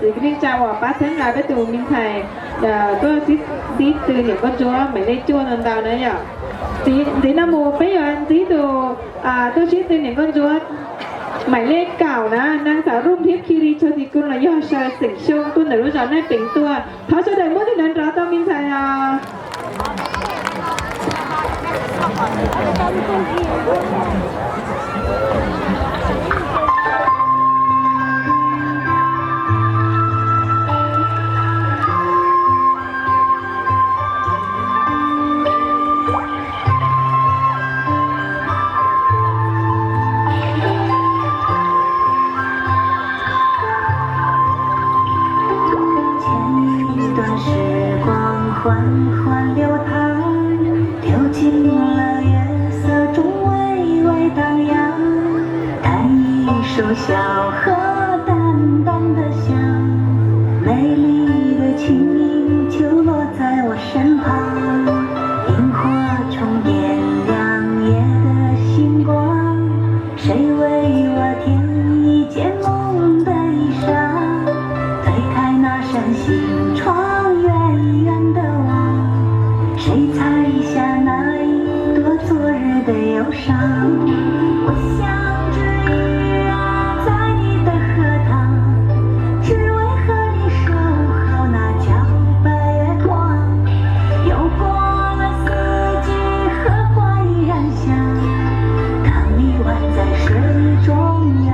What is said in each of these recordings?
Xin chào bác thân là với tụi mình thầy tôi tí từ những con chúa mấy lấy chua lần đầu nữa nhở tí nam mô bây giờ tí từ tôi chỉ từ những con chúa หมายเลขเก่านะนางสาวรุ่งทิพย์คีรีโชติกุลและยอดชายสิงห์ชงตุนหรือรู้จักได้เป็นตัวเขาจะได้มุ่งที่นั้นเราต้องมีใจ缓缓流淌，流进了月色中微微荡漾，弹一首小河淡淡的香，美丽的轻音就落在我身旁，萤火虫点亮夜的星光，谁为我添一件梦的衣裳，推开那扇心窗，谁采下那一朵昨日的忧伤？我像只鱼儿在你的荷塘，只为和你守候那皎白月光。又过了四季，荷花依然香，当你宛在水中央。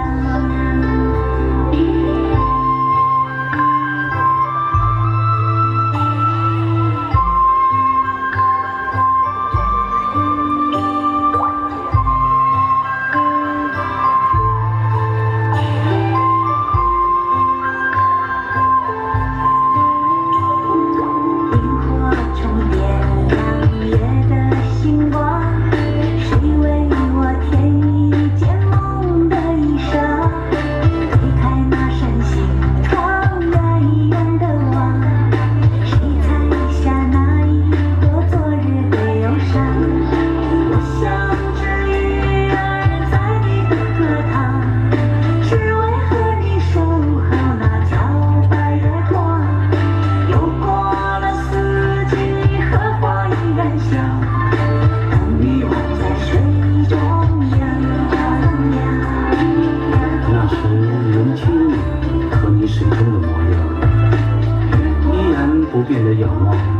不变的仰望。